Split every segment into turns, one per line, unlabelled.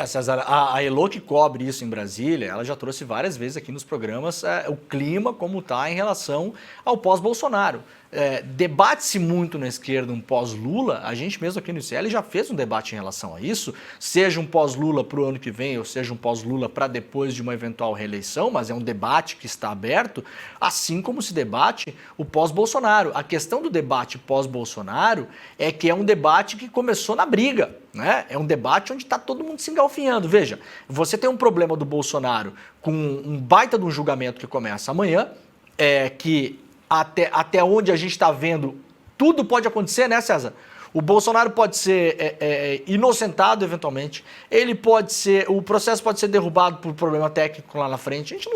César, a Elô que cobre isso em Brasília, ela já trouxe várias vezes aqui nos programas o clima como está em relação ao pós-Bolsonaro. Debate-se muito na esquerda um pós-Lula, a gente mesmo aqui no ICL já fez um debate em relação a isso, seja um pós-Lula para o ano que vem ou seja um pós-Lula para depois de uma eventual reeleição, mas é um debate que está aberto, assim como se debate o pós-Bolsonaro. A questão do debate pós-Bolsonaro é que é um debate que começou na briga, né? É um debate onde está todo mundo se engalfinhando. Veja, você tem um problema do Bolsonaro com um baita de um julgamento que começa amanhã, que até onde a gente está vendo, tudo pode acontecer, né, César? O Bolsonaro pode ser inocentado eventualmente, o processo pode ser derrubado por problema técnico lá na frente, a gente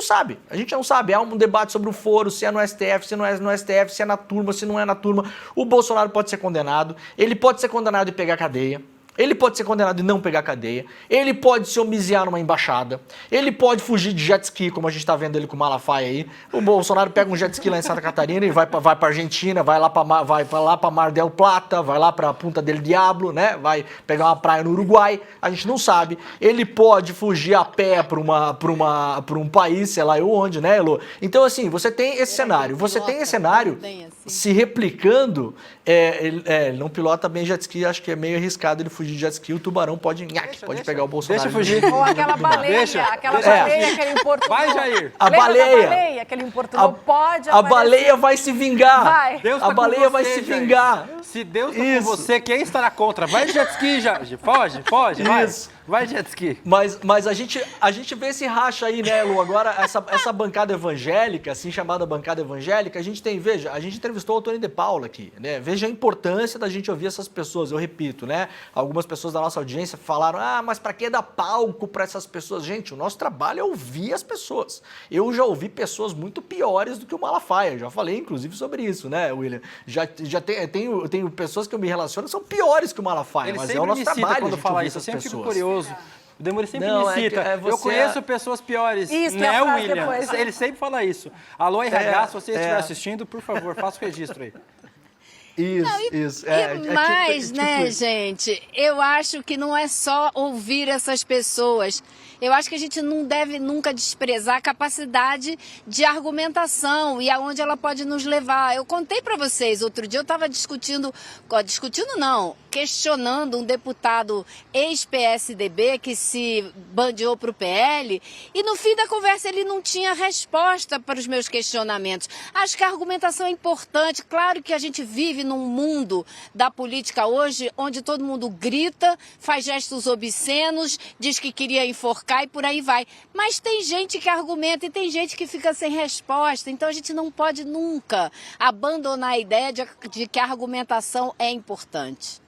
não sabe, há um debate sobre o foro, se é no STF, se não é no STF, se é na turma, se não é na turma, o Bolsonaro pode ser condenado, ele pode ser condenado e pegar cadeia, ele pode ser condenado e não pegar cadeia, ele pode se homiziar numa embaixada, ele pode fugir de jet ski, como a gente está vendo ele com o Malafaia aí. O Bolsonaro pega um jet ski lá em Santa Catarina e vai para Argentina, vai lá para Mar del Plata, vai lá para Punta del Diablo, né? Vai pegar uma praia no Uruguai, a gente não sabe. Ele pode fugir a pé para um país, sei lá onde, né, Elô? Então, assim, você tem esse cenário. Você tem esse cenário se replicando. Ele não pilota bem jet ski, acho que é meio arriscado ele fugir de jet ski, o tubarão pode pegar o Bolsonaro.
Deixa fugir.
Ou aquela baleia, baleia que ele importunou.
Vai, Jair.
A baleia
que ele importunou pode
A baleia vai se vingar.
Vai.
Deus
A
tá
baleia
com
vai
você,
se
Jair.
vingar.
Se Deus tá
Isso.
com você, quem estará contra? Vai de jet ski, Jair. Foge, vai.
Isso.
Vai jet ski.
Mas a gente vê esse racha aí, né, Lu? Agora, essa bancada evangélica, assim chamada bancada evangélica, a gente entrevistou o Tony de Paula aqui, né? Veja a importância da gente ouvir essas pessoas, eu repito, né? Algumas pessoas da nossa audiência falaram, mas pra que dar palco pra essas pessoas? Gente, o nosso trabalho é ouvir as pessoas. Eu já ouvi pessoas muito piores do que o Malafaia, já falei, inclusive, sobre isso, né, William? Tenho pessoas que eu me relaciono que são piores que o Malafaia,
Ele
mas
sempre
é o nosso
me cita
trabalho
quando
a gente
fala
ouvir
isso, eu
essas
sempre fico
pessoas.
curioso. O Demore sempre
Não,
me cita. Eu conheço pessoas piores.
Isso, que
né,
a frase
William?
depois.
Ele sempre fala isso. Alô, RH, se você estiver assistindo, por favor, faça o registro aí.
Isso.
Mas, gente, eu acho que não é só ouvir essas pessoas. Eu acho que a gente não deve nunca desprezar a capacidade de argumentação e aonde ela pode nos levar. Eu contei para vocês, outro dia eu estava questionando um deputado ex-PSDB que se bandeou para o PL e no fim da conversa ele não tinha resposta para os meus questionamentos. Acho que a argumentação é importante. Claro que a gente vive num mundo da política hoje onde todo mundo grita, faz gestos obscenos, diz que queria enforcar e por aí vai. Mas tem gente que argumenta e tem gente que fica sem resposta. Então a gente não pode nunca abandonar a ideia de que a argumentação é importante.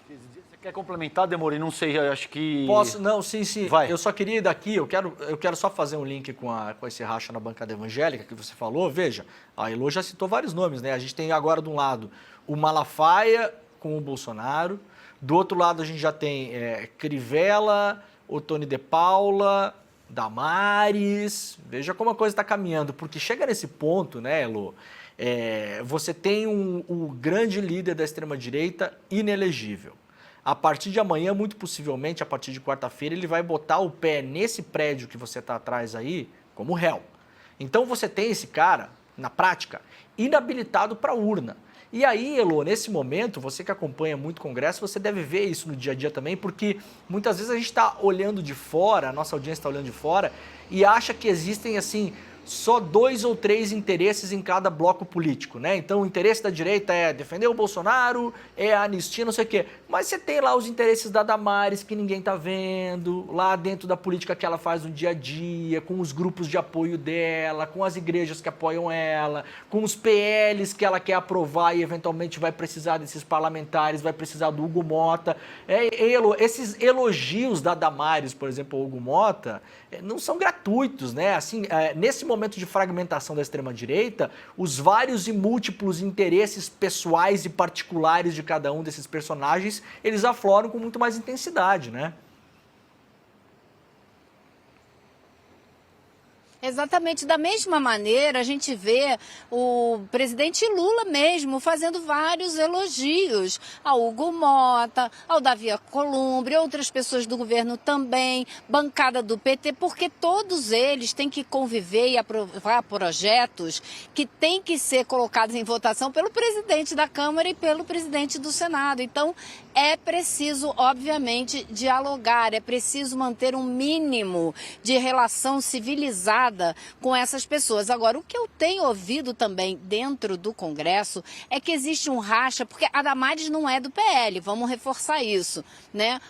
Você quer complementar, Demore? Não sei, eu acho que...
Posso? Não, sim.
Vai.
Eu só queria ir daqui, eu quero só fazer um link com esse racha na bancada evangélica que você falou. Veja, a Elô já citou vários nomes, né? A gente tem agora de um lado o Malafaia com o Bolsonaro, do outro lado a gente já tem Crivella, o Tony de Paula, Damares. Veja como a coisa está caminhando, porque chega nesse ponto, né, Elô? Você tem o grande líder da extrema-direita inelegível. A partir de amanhã, muito possivelmente, a partir de quarta-feira, ele vai botar o pé nesse prédio que você está atrás aí como réu. Então você tem esse cara, na prática, inabilitado para a urna. E aí, Elô, nesse momento, você que acompanha muito o Congresso, você deve ver isso no dia a dia também, porque muitas vezes a gente está olhando de fora, a nossa audiência está olhando de fora, e acha que existem, assim, só 2 ou 3 interesses em cada bloco político, né? Então o interesse da direita é defender o Bolsonaro, é a anistia, não sei o quê. Mas você tem lá os interesses da Damares que ninguém tá vendo, lá dentro da política que ela faz no dia a dia, com os grupos de apoio dela, com as igrejas que apoiam ela, com os PLs que ela quer aprovar e eventualmente vai precisar desses parlamentares, vai precisar do Hugo Mota. Esses elogios da Damares, por exemplo, ao Hugo Mota, não são gratuitos, né? Assim, nesse momento de fragmentação da extrema-direita, os vários e múltiplos interesses pessoais e particulares de cada um desses personagens, eles afloram com muito mais intensidade, né?
Exatamente, da mesma maneira a gente vê o presidente Lula mesmo fazendo vários elogios ao Hugo Mota, ao Davi Alcolumbre, outras pessoas do governo também, bancada do PT, porque todos eles têm que conviver e aprovar projetos que têm que ser colocados em votação pelo presidente da Câmara e pelo presidente do Senado. Então, é preciso, obviamente, dialogar, é preciso manter um mínimo de relação civilizada com essas pessoas. Agora, o que eu tenho ouvido também dentro do Congresso é que existe um racha, porque a Damares não é do PL, vamos reforçar isso, né?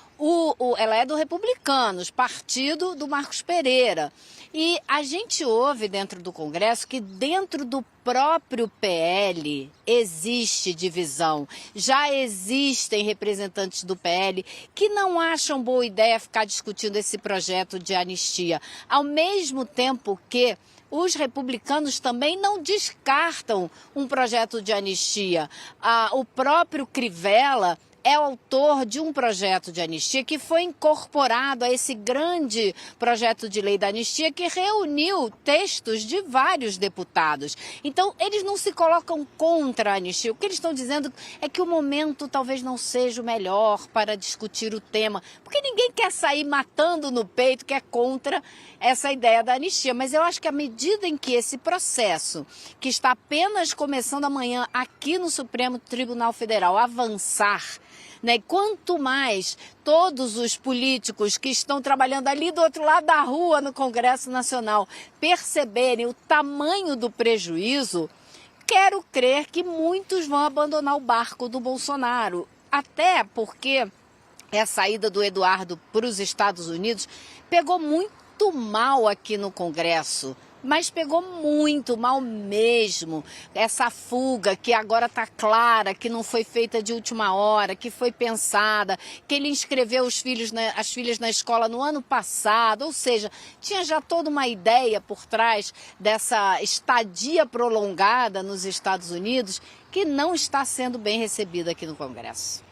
Ela é do Republicanos, partido do Marcos Pereira. E a gente ouve dentro do Congresso que dentro do próprio PL existe divisão. Já existem representantes do PL que não acham boa ideia ficar discutindo esse projeto de anistia. Ao mesmo tempo que os republicanos também não descartam um projeto de anistia. O próprio Crivella é autor de um projeto de anistia que foi incorporado a esse grande projeto de lei da anistia que reuniu textos de vários deputados. Então, eles não se colocam contra a anistia. O que eles estão dizendo é que o momento talvez não seja o melhor para discutir o tema, porque ninguém quer sair matando no peito que é contra essa ideia da anistia. Mas eu acho que à medida em que esse processo, que está apenas começando amanhã aqui no Supremo Tribunal Federal, avançar, né? Quanto mais todos os políticos que estão trabalhando ali do outro lado da rua no Congresso Nacional perceberem o tamanho do prejuízo, quero crer que muitos vão abandonar o barco do Bolsonaro. Até porque a saída do Eduardo para os Estados Unidos pegou muito mal aqui no Congresso. Mas pegou muito mal mesmo, essa fuga que agora está clara, que não foi feita de última hora, que foi pensada, que ele inscreveu as filhas na escola no ano passado, ou seja, tinha já toda uma ideia por trás dessa estadia prolongada nos Estados Unidos que não está sendo bem recebida aqui no Congresso.